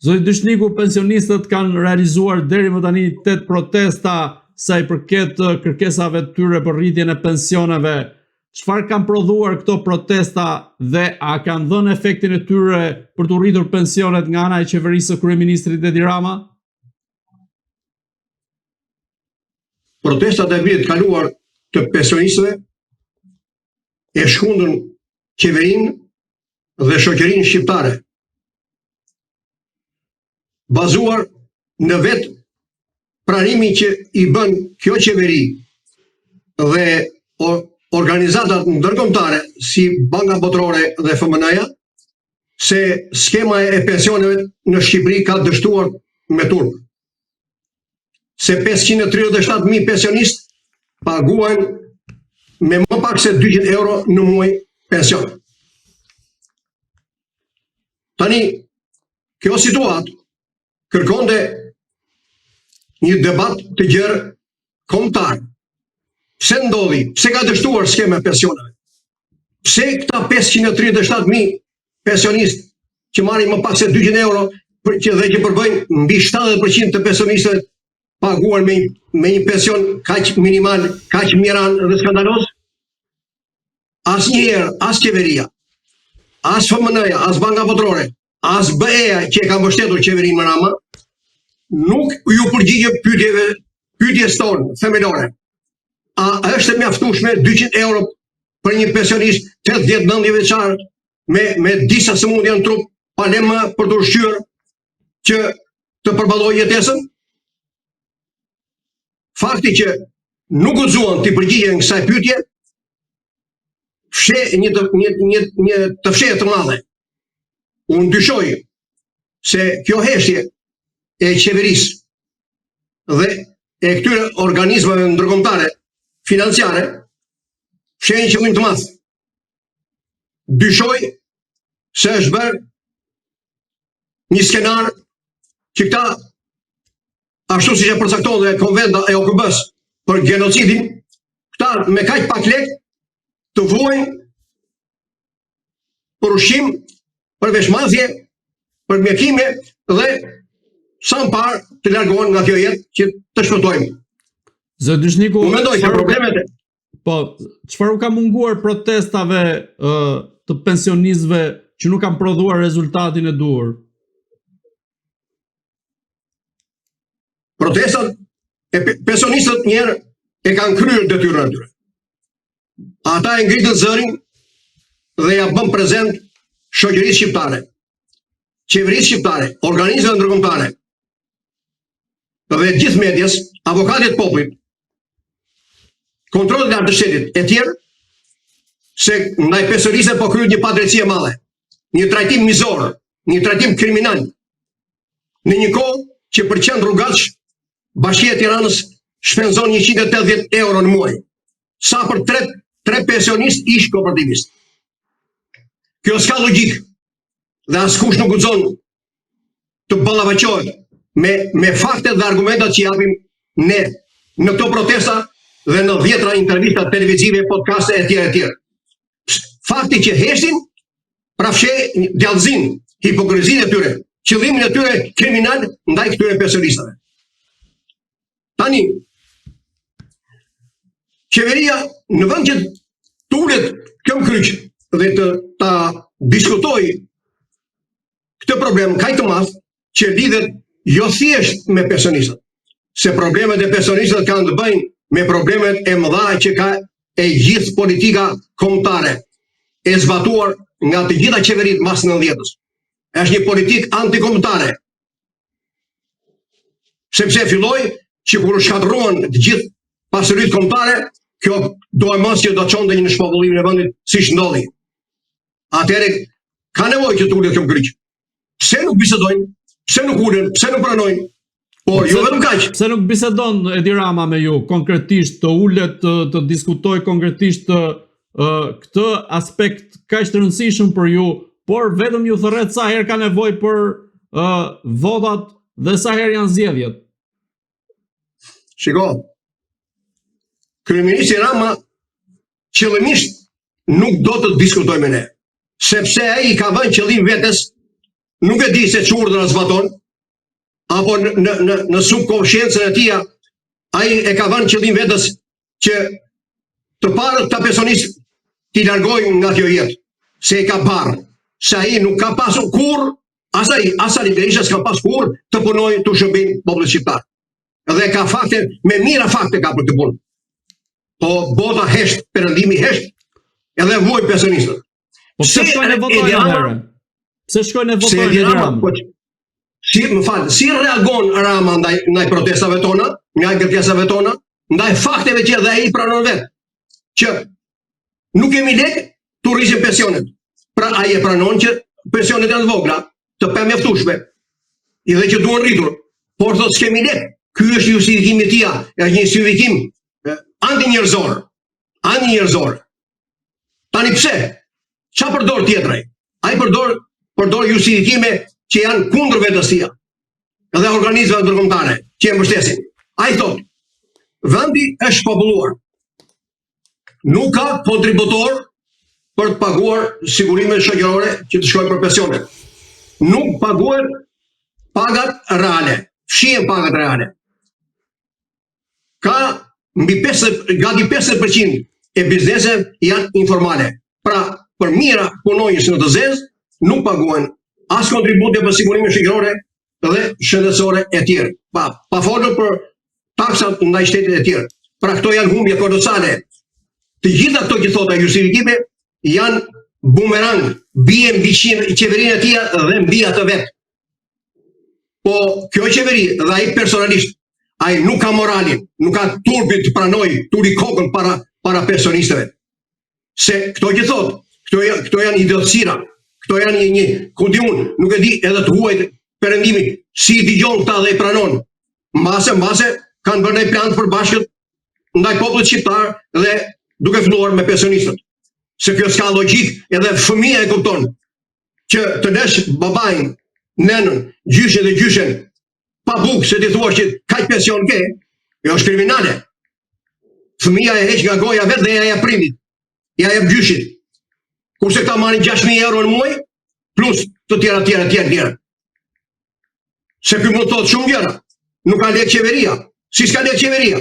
Zoti Dyshniku, pensionistët kanë realizuar deri më tani 8 protesta sa i përket kërkesave të tyre për rritjen e pensioneve. Çfarë kanë prodhuar këto protesta dhe a kanë dhënë efektin e tyre për të rritur pensionet nga ana e qeverisë së kryeministrit Edi Rama? Protestat e vitit kaluar të pensionistëve e shkundën qeverinë dhe shoqërinë shqiptare, bazuar në vetë pranimin që i bën kjo qeveri dhe organizatat ndërkombëtare si Banka Botërore dhe FMN-ja, se skema e pensioneve në Shqipëri ka dështuar me turp. Se 537.000 pensionistë paguajnë me më pak se 200 euro në muaj pension. Tani, kjo situatë kërkonte një debat të gjerë kombëtar. Pse ndodhi? Pse ka dështuar skema e pensioneve? Pse këta 537.000 pensionistë që marrin më pak se 200 euro dhe që përbëjnë mbi 70% të pensionistëve paguar me një pension kaq minimal, kaq miran dhe skandalos? Asnjëherë, as qeveria, as FMN-ja, as Banka Botërore, as BE-ja që e ka mbështetur qeverinë Rama, nuk ju përgjigje pyetjes tonë themelore. A është mjaftueshme 200 euro për një pensionist 80-90 vjeçar me disa sëmundje në trup, pa le më për të ushqyer që të përballojë jetesën? Fakti që nuk guxuan të përgjigjen kësaj pyetje fshe një të fshehtë të madhe. Unë dyshoj se kjo heshtje e qeverisë dhe e këtyre organizmave ndërkombëtare financiare fshehin një qëllim të madh. Dyshoj se është bërë një skenar që këta, ashtu siç e përcakton dhe konventa e OKB-s për genocidin, këta me kaq pak lek të vuajnë për ushqim, për veshmazje, për mjekime dhe sa më parë të largohen nga kjo jetë që të shpëtojmë. Zoti Dyshniku, unë mendoj që problemet çfarë u ka munguar protestave të pensionistëve që nuk kanë prodhuar rezultatin e duhur? Protestat e pensionistët njerë e kanë kryer detyrën e tyre. Ata e ngritën zërin dhe ja bën prezent shoqërisë shqiptare, qeverisë shqiptare, organizmeve ndërkombëtare dhe gjithë medias, avokatit popullit, kontrollit lartë të shtetit e tjerë, se ndaj pensionistëve po kryhet një padrejtësi e madhe, një trajtim mizor, një trajtim kriminal, në një kohë që për qenë rrugaç Bashkia e Tiranës shpenzon 180 euro në muaj, sa për 3 pensionistë ish kooperativist. Kjo s'ka logjik dhe askush nuk guxon të ballavaçohet me faktet dhe argumentat që japim ne në këto protesta dhe në 10 intervista televizive, podcaste e tjera. Fakti që heshtin prafshe djallëzin, hipokrizin e tyre, qëllimin e tyre kriminal ndaj këtyre pensionistëve. Tani, qeveria në vend që tulet kjo kryq dhe ta diskutoj këtë problem kaq të madh që lidhet jo thjesht me pensionistët, se problemet e pensionistëve kanë të bëjnë me problemet e mëdha që ka e gjithë politika kombëtare e zbatuar nga të gjitha qeveritë mas 90-s. Është një politikë antikombëtare. Sepse filloi që kur shkatërruan të gjithë pasuritë kombëtare, kjo do e mos që do çonte një shpopullim në vendit siç ndodhi. Atëherë ka nevojë që të ulet kjo kryq. Pse nuk bisedojnë? Pse nuk ulen? Pse nuk pranojnë? Po, jo vetëm kaq. Pse nuk bisedon Edi Rama me ju konkretisht, të ulet të diskutoj konkretisht këtë aspekt kaq të rëndësishëm për ju, por vetëm ju thërret sa herë ka nevojë për votat dhe sa herë janë zgjedhjet. Shiko, kryeministri Rama qëllimisht nuk do të diskutoj me ne, sepse ai ka vënë qëllim vetes nuk e di se çurdhra zbaton, apo në subkonsciencën e tij ai e ka vënë qëllim vetës që të parë ta pensionistë t'i largojnë nga kjo jetë, se e ka parë, se ai nuk ka pasur kurrë, as Ali Berisha s'ka pas kurrë të punojë të shërbejë popullit shqiptar. Dhe ka fakte, me mira fakte ka për të punë. Po bota hesht, perëndimi hesht, edhe vuaj pensionistët. Po pse shkojnë e votojnë herë? Pse shkojnë e votojnë herë? Si reagon Rama ndaj protestave tona, ndaj kërkesave tona, ndaj fakteve që edhe ai pranon vetë, që nuk kemi lek të rrisim pensionet. Pra ai e pranon që pensionet janë të vogla, të pamjaftueshme, edhe që duhen rritur, por thotë s'kemi lek. Ky është justifikimi i tij, është një justifikim anti-njerëzor. Tani pse? Çfarë përdor tjetër? Ai përdor justifikime që janë kundër vetës tij. Edhe organizmat ndërkombëtare që e mbështesin. Ai thotë, vendi është populluar. Nuk ka kontributor për të paguar sigurimet shoqërore që të shkojnë për pensionet. Nuk paguhen pagat reale, fshihen pagat reale. Ka gati 50% e bizneseve janë informale. Pra, për mira punonjës në të zezë, nuk paguhen as kontribute për sigurime shoqërore dhe shëndetësore e tjerë. Pa folur për taksat ndaj shtetit e tjerë. Pra, këto janë humbje kolossale. Të gjitha këto që thotë justifikime janë bumerang, bie mbi qeverinë e tij dhe mbi atë vetë. Po kjo qeveri dhe ai personalisht, ai nuk ka moralin, nuk ka turbin të pranojë turi kokën para pensionistëve. Se këto që thotë, këto janë idiotësira, këto janë një kudiun, nuk e di edhe të huajt perëndimi, si i dëgjon këta dhe i pranon. Mbase kanë bërë një plan të përbashkët ndaj popullit shqiptar dhe duke filluar me pensionistët. Se kjo s'ka logjik, edhe fëmia e kupton që të lësh babain, nenën, gjyshin dhe gjyshen pa bukë se ti thua që kaq pension ke, jo është kriminale. Fëmia e heq nga goja vetë dhe ja jep prindit, ja jep gjyshit. Kurse këta marrin 6.000 euro në muaj, plus të tjera. Se ky mund të thotë shumë gjëra. Nuk ka lek qeveria. Si s'ka lek qeveria?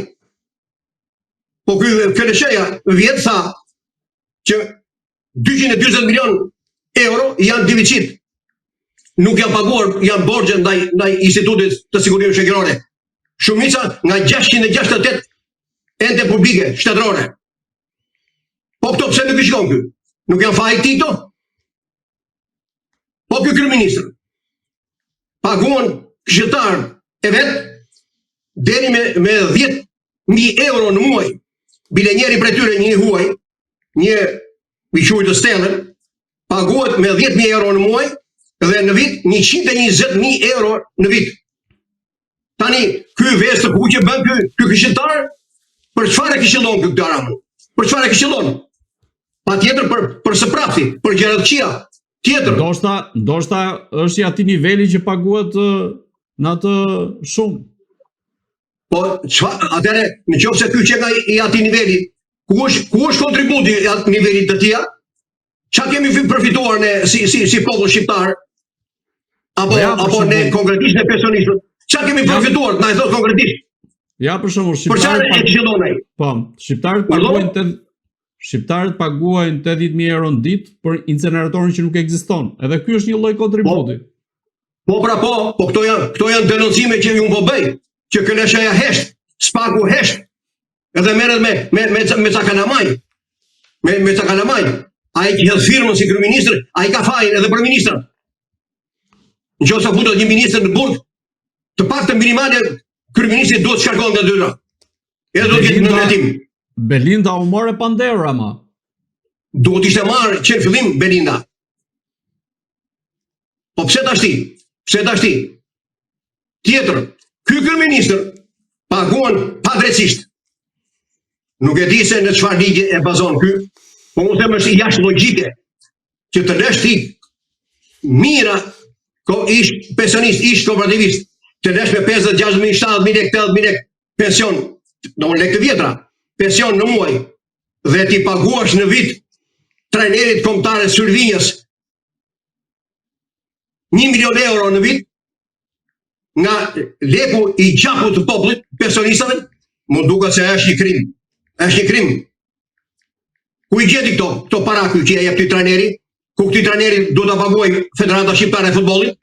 Po ky Keleçeja vjet tha që 240 milion euro janë deficit. Nuk janë paguar, janë borxhe ndaj Institutit të Sigurimeve Shoqërore. Shumica nga 668 ente publike shtetërore. Po këto pse nuk i shkon ky? Nuk janë faj Tito? Po ky kryeministër paguan këshilltarët e vet deri me 10.000 euro në muaj. Bile njeri prej tyre, një huaj, një i quajtur Stellën, paguhet me 10.000 euro në muaj dhe në vit 120.000 euro në vit. Tani ky vestë ku që bën ky këshilltar, për çfarë këshillon ky Ramën? Për çfarë këshillon? Patjetër për së prapti, për gjëra të këqija. Tjetër. Ndoshta është i atij niveli që paguhet në atë shumë. Po atëre, nëse ky që i atij niveli, ku është kontributi i atij nivelit të tij? Çfarë kemi përfituar ne si popull shqiptar? Apo ne konkretisht ne pensionistët? Çfarë kemi përfituar? Na e thot konkretisht. Ja, për shembull, shqiptarët paguajnë 80.000 euro në ditë për inceneratorin që nuk ekziston. Edhe ky është një lloj kontributi. Po këto janë denoncime që ju po bëj, që Keleçeja hesht, Spaku hesht, edhe merret me cakalamaj. Me cakalamaj. Ai që hedh firmën si kryeministër, ai ka fajin edhe për ministrat. Nëse futet një ministër në burg, të paktën minimale kryeministri duhet të shkarkon nga dyra. Edhe do të jetë në ndërtim. Belinda u morë pander, ama. Duhet ishte marrë që në fillim Belinda. Po pse tashti? Tjetër, ky kryeministër paguan padrejtisht. Nuk e di se në çfarë ligje e bazon ky, po unë them është jashtë logjike që të lësh ti mira ish pensionist, ish kooperativist, të lësh me 50, 60.000, 70.000 lekë, 80.000 lekë pension, do lekë të vjetra, pension në muaj, dhe ti paguash në vit trajnerit kombëtar Sylvinjës 1 milion euro në vit nga leku i gjaput të popullit, pensionistëve, më duket se është një krim. Është një krim. Ku i gjeti këto para që ja jep ti trajneri? Ku këti trajneri do ta paguaj Federata Shqiptare e Futbollit?